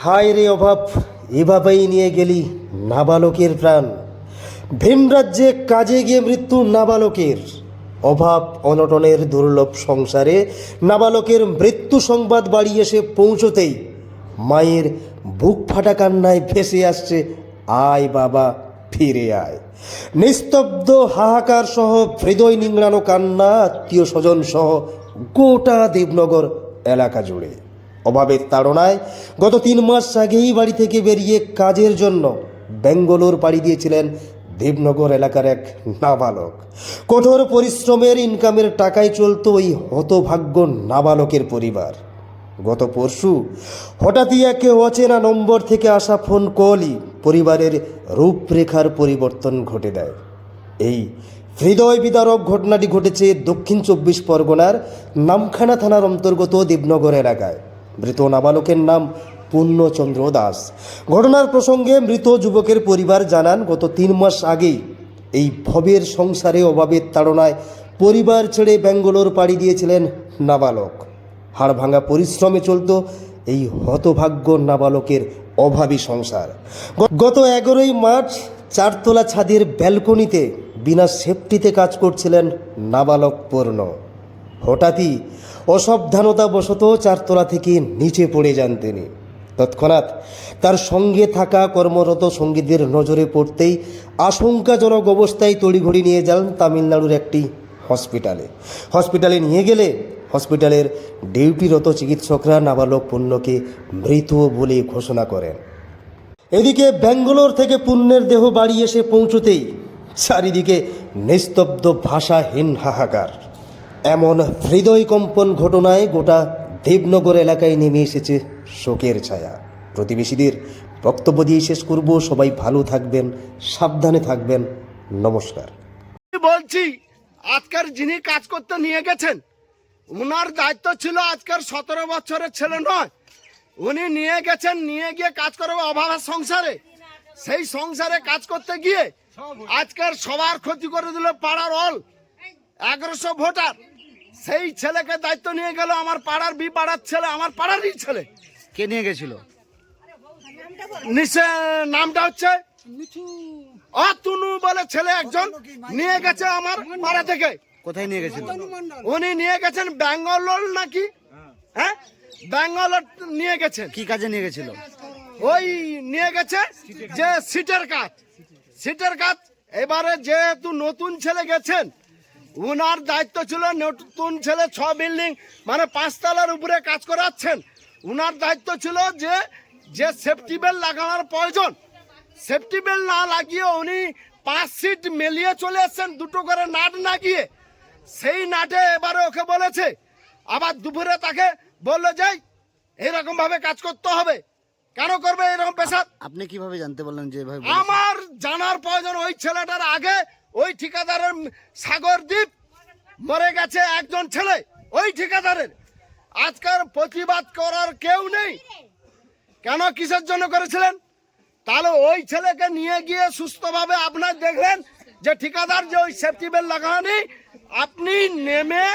হায় রে অভাব, এভাবেই নিয়ে গেলি নাবালকের প্রাণ। ভিন রাজ্যে কাজে গিয়ে মৃত্যু নাবালকের। অভাব অনটনের দুর্লভ সংসারে নাবালকের মৃত্যু সংবাদ বাড়ি এসে পৌঁছতেই মায়ের বুক ফাটা কান্নায় ভেসে আসছে, আয় বাবা ফিরে আয়। নিস্তব্ধ হাহাকার সহ হৃদয় নিংড়ানো কান্না আত্মীয় স্বজন সহ গোটা দেবনগর এলাকা জুড়ে। অভাবের তাড়নায় গত 3 মাস আগেই বাড়ি থেকে বেরিয়ে কাজের জন্য ব্যাঙ্গালোর পাড়ি দিয়েছিলেন দেবনগর এলাকার এক নাবালক। কঠোর পরিশ্রমের ইনকামের টাকায় চলত ওই হতভাগ্য নাবালকের পরিবার। গত পরশু হঠাৎই এক অচেনা নম্বর থেকে আসা ফোন কলই পরিবারের রূপরেখার পরিবর্তন ঘটে দেয়। এই হৃদয় বিদারক ঘটনাটি ঘটেছে দক্ষিণ 24 পরগনার নামখানা থানার অন্তর্গত দেবনগর এলাকায়। মৃত নাবালকের নাম পূর্ণচন্দ্র দাস। ঘটনার প্রসঙ্গে মৃত যুবকের পরিবার জানান, গত 3 মাস আগেই এই ভবের সংসারে অভাবের তাড়নায় পরিবার ছেড়ে ব্যাঙ্গালোর পাড়ি দিয়েছিলেন নাবালক। হাড়ভাঙা পরিশ্রমে চলত এই হতভাগ্য নাবালকের অভাবী সংসার। গত 11ই মার্চ 4তলা ছাদের ব্যালকনিতে বিনা সেফটিতে কাজ করছিলেন নাবালক পূর্ণ। হঠাৎই অসাবধানতাবশত 4তলা থেকে নিচে পড়ে যান তিনি। তৎক্ষণাৎ তার সঙ্গে থাকা কর্মরত সঙ্গীদের নজরে পড়তেই আশঙ্কাজনক অবস্থায় তড়িঘড়ি নিয়ে যান তামিলনাড়ুর একটি হসপিটালে নিয়ে গেলে হসপিটালের ডিউটিরত চিকিৎসকরা নাবালক পূর্ণকে মৃত বলে ঘোষণা করেন। এদিকে ব্যাঙ্গালোর থেকে পূর্ণের দেহ বাড়ি এসে পৌঁছতেই চারিদিকে নিস্তব্ধ ভাষাহীন হাহাকার। এমন হৃদয়কম্পন ঘটনায় গোটা দেবনগর এলাকায় নেমে এসেছে শোকের ছায়া। প্রতিবেশীদের বক্তব্য দিয়ে শেষ করব। সবাই ভালো থাকবেন, সাবধানে থাকবেন। নমস্কার। বলছি, আজকের যিনি কাজ করতে নিয়ে গেছেন, উনার দায়িত্ব ছিল, আজকের 17 বছরের ছেলে নয়, উনি নিয়ে গেছেন, নিয়ে গিয়ে কাজ করবে অভাবের সংসারে। সেই সংসারে কাজ করতে গিয়ে আজকের সবার ক্ষতি করে দিল পাড়ার 1100 ভোটার। সেই ছেলেকে দায়িত্ব নিয়ে গেল আমার পাড়ার পাড়ার ছেলে, আমার পাড়ারই ছেলে। কে নিয়ে গেছিল? নামটা হচ্ছে অতুনু বলে ছেলে একজন নিয়ে গেছে আমার পাড়া থেকে। কোথায় নিয়ে গেছিল? উনি নিয়ে গেছেন ব্যাঙ্গালোর নাকি, হ্যাঁ ব্যাঙ্গালোর নিয়ে গেছেন। কি কাজে নিয়ে গেছিল? ওই নিয়ে গেছে যে সিটের কাজ। এবারে যেহেতু নতুন ছেলে গেছেন, উনার দায়িত্ব ছিল, নতুন ছেলে 6 বিল্ডিং মানে 5 তলার উপরে কাজ করাচ্ছেন। উনার দায়িত্ব ছিল যে সেফটি বেল্ট লাগানোর প্রয়োজন, সেফটি বেল্ট না লাগিয়ে উনি 5 সিট মেলিয়ে চলে এসছেন, 2টো করে নাট না গিয়ে। সেই নাটে এবারে ওকে বলেছে, আবার দুপুরে তাকে বললো যে এইরকম ভাবে কাজ করতে হবে। কেন করবে এরকম পেশা? আপনি কিভাবে জানতে বললেন যে ভাই? আমার জানার প্রয়োজন, ওই ছেলেটার আগে ওই ঠিকাদারের সাগরদ্বীপ মরে গেছে একজন ছেলে, ওই ঠিকাদারের। আজকাল প্রতিবাদ করার কেউ নেই। কেন, কিসের জন্য করেছিলেন? তাহলে ওই ছেলেকে নিয়ে গিয়ে সুস্থভাবে আপনার দেখলেন যে ঠিকাদার যে ওই সেফটি বেল্ট লাগানি, আপনি নেমে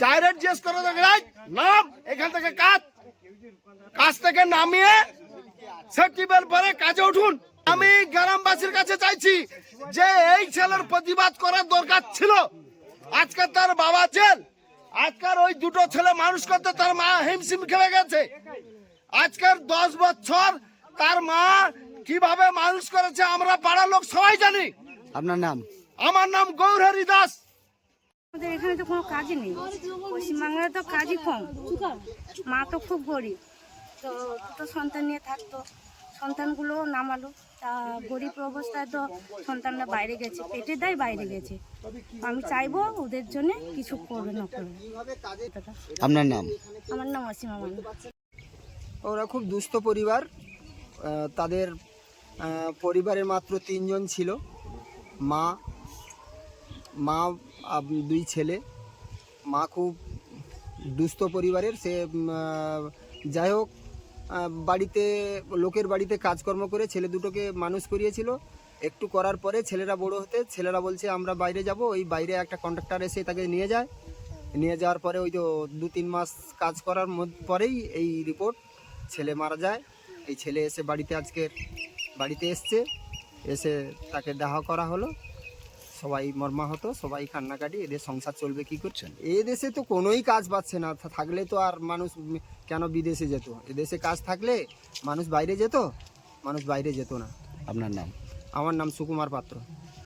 ডাইরেক্ট জিজ্ঞেস করে দেখলেন, নাম এখান থেকে কাজ থেকে নামিয়ে সেফটি বেল্ট পরে কাজে উঠুন। আমি গ্রামবাসীর কাছে চাইছি যে এই ছেলের প্রতিবাদ করার দরকার ছিল। আজকে তার বাবা জেল, আজকের ওই 2টো ছেলে মানুষ করতে তার মা হিমশিম খেলে গেছে। আজকের 10 বছর তার মা কিভাবে মানুষ করেছে আমরা পাড়ার লোক সবাই জানি। আপনার নাম? আমার নাম গৌরহরি দাস। আমাদের এখানে তো কোনো কাজই নেই, পশ্চিমবাংলায় তো কাজই কম। মা তো খুব গরিব, তো 2টো সন্তান নিয়ে থাকতো, সন্তানগুলো নামালো। তা গরিব অবস্থায় তো সন্তানরা বাইরে গেছে, পেটে দেয় বাইরে গেছে। আমি চাইবো ওদের জন্য কিছু করবে না করবে। আপনার নাম? আমার নাম অসীমা মান্না। ওরা খুব দুস্থ পরিবার। তাদের পরিবারের মাত্র 3 জন ছিল, মা 2 ছেলে। মা খুব দুস্থ পরিবারের। সে যাই হোক, বাড়িতে লোকের বাড়িতে কাজকর্ম করে ছেলে দুটোকে মানুষ করিয়েছিল। একটু করার পরে ছেলেরা বড় হতে ছেলেরা বলছে আমরা বাইরে যাব। ওই বাইরে একটা কন্ট্রাক্টর এসে তাকে নিয়ে যায়, নিয়ে যাওয়ার পরে ওই তো 2-3 মাস কাজ করার পরেই এই রিপোর্ট, ছেলে মারা যায়। এই ছেলে এসে বাড়িতে এসছে, এসে তাকে দাহ করা হলো। সবাই মর্মাহত, সবাই কান্নাকাটি। এদের সংসার চলবে কি করছেন? এ দেশে তো কোনোই কাজ পাচ্ছে না, থাকলে তো আর মানুষ কেন বিদেশে যেত? এদেশে কাজ থাকলে মানুষ বাইরে যেত? মানুষ বাইরে যেত না। আপনার নাম? আমার নাম সুকুমার পাত্র।